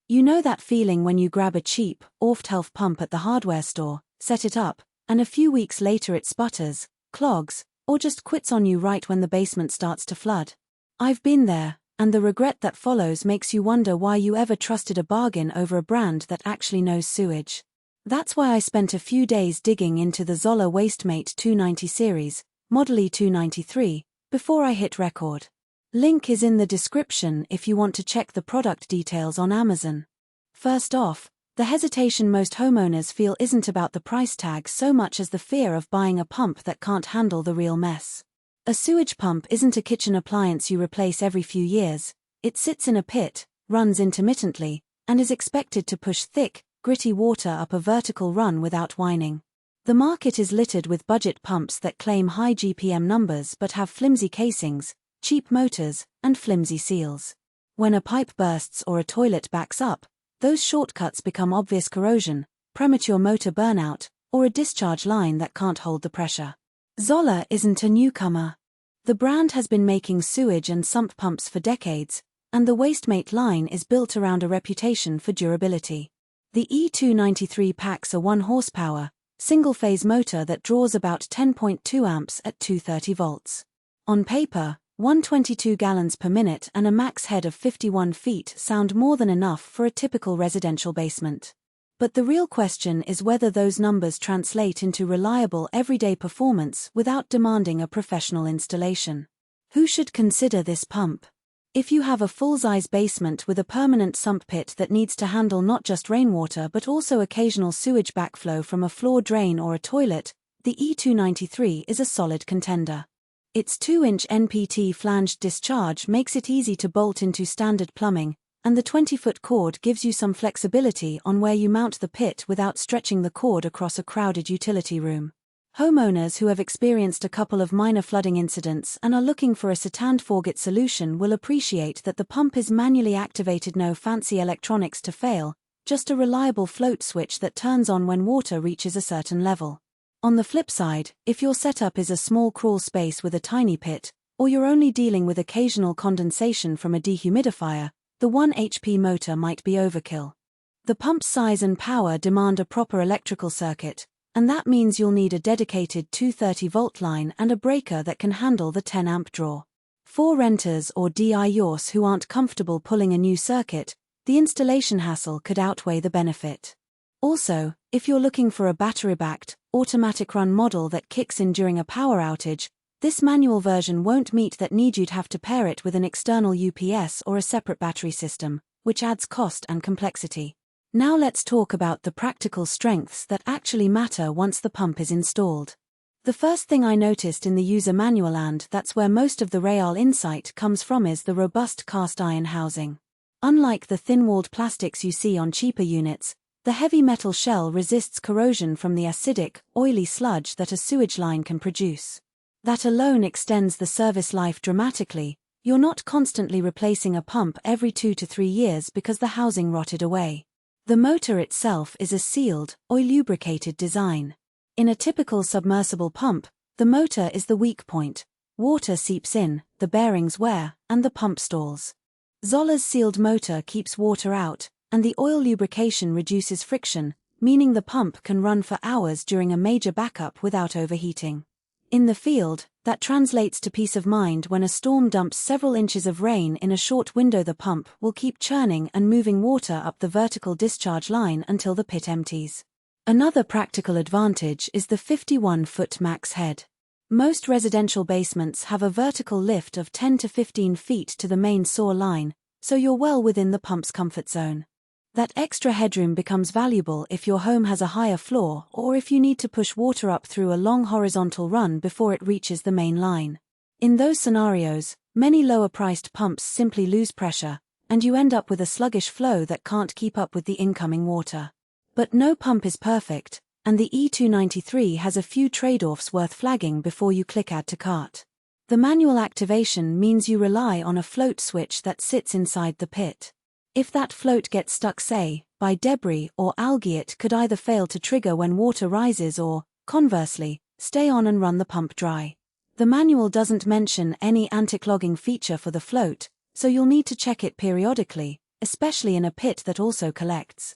You know that feeling when you grab a cheap, off-the-shelf pump at the hardware store, set it up, and a few weeks later it sputters, clogs, or just quits on you right when the basement starts to flood? I've been there, and the regret that follows makes you wonder why you ever trusted a bargain over a brand that actually knows sewage. That's why I spent a few days digging into the Zoeller Wastemate 290 series, model E293, before I hit record. Link is in the description if you want to check the product details on Amazon. First off, the hesitation most homeowners feel isn't about the price tag so much as the fear of buying a pump that can't handle the real mess. A sewage pump isn't a kitchen appliance you replace every few years. It sits in a pit, runs intermittently, and is expected to push thick, gritty water up a vertical run without whining. The market is littered with budget pumps that claim high GPM numbers but have flimsy casings, cheap motors, and flimsy seals. When a pipe bursts or a toilet backs up, those shortcuts become obvious corrosion, premature motor burnout, or a discharge line that can't hold the pressure. Zoeller isn't a newcomer. The brand has been making sewage and sump pumps for decades, and the Wastemate line is built around a reputation for durability. The E293 packs a 1 horsepower, single-phase motor that draws about 10.2 amps at 230 volts. On paper, 122 gallons per minute and a max head of 51 feet sound more than enough for a typical residential basement. But the real question is whether those numbers translate into reliable everyday performance without demanding a professional installation. Who should consider this pump? If you have a full-size basement with a permanent sump pit that needs to handle not just rainwater but also occasional sewage backflow from a floor drain or a toilet, the E293 is a solid contender. Its 2-inch NPT flanged discharge makes it easy to bolt into standard plumbing, and the 20-foot cord gives you some flexibility on where you mount the pit without stretching the cord across a crowded utility room. Homeowners who have experienced a couple of minor flooding incidents and are looking for a Sitand-Forget solution will appreciate that the pump is manually activated, no fancy electronics to fail, just a reliable float switch that turns on when water reaches a certain level. On the flip side, if your setup is a small crawl space with a tiny pit, or you're only dealing with occasional condensation from a dehumidifier, the 1 HP motor might be overkill. The pump's size and power demand a proper electrical circuit, and that means you'll need a dedicated 230-volt line and a breaker that can handle the 10-amp draw. For renters or DIYers who aren't comfortable pulling a new circuit, the installation hassle could outweigh the benefit. Also, if you're looking for a battery-backed, automatic run model that kicks in during a power outage, this manual version won't meet that need. You'd have to pair it with an external UPS or a separate battery system, which adds cost and complexity. Now let's talk about the practical strengths that actually matter once the pump is installed. The first thing I noticed in the user manual, and that's where most of the real insight comes from, is the robust cast iron housing. Unlike the thin-walled plastics you see on cheaper units, the heavy metal shell resists corrosion from the acidic, oily sludge that a sewage line can produce. That alone extends the service life dramatically. You're not constantly replacing a pump every 2 to 3 years because the housing rotted away. The motor itself is a sealed, oil-lubricated design. In a typical submersible pump, the motor is the weak point. Water seeps in, the bearings wear, and the pump stalls. Zoeller's sealed motor keeps water out, and the oil lubrication reduces friction, meaning the pump can run for hours during a major backup without overheating. In the field, that translates to peace of mind when a storm dumps several inches of rain in a short window. The pump will keep churning and moving water up the vertical discharge line until the pit empties. Another practical advantage is the 51-foot max head. Most residential basements have a vertical lift of 10 to 15 feet to the main sewer line, so you're well within the pump's comfort zone. That extra headroom becomes valuable if your home has a higher floor or if you need to push water up through a long horizontal run before it reaches the main line. In those scenarios, many lower-priced pumps simply lose pressure, and you end up with a sluggish flow that can't keep up with the incoming water. But no pump is perfect, and the E293 has a few trade-offs worth flagging before you click Add to Cart. The manual activation means you rely on a float switch that sits inside the pit. If that float gets stuck, say, by debris or algae, it could either fail to trigger when water rises or, conversely, stay on and run the pump dry. The manual doesn't mention any anti-clogging feature for the float, so you'll need to check it periodically, especially in a pit that also collects.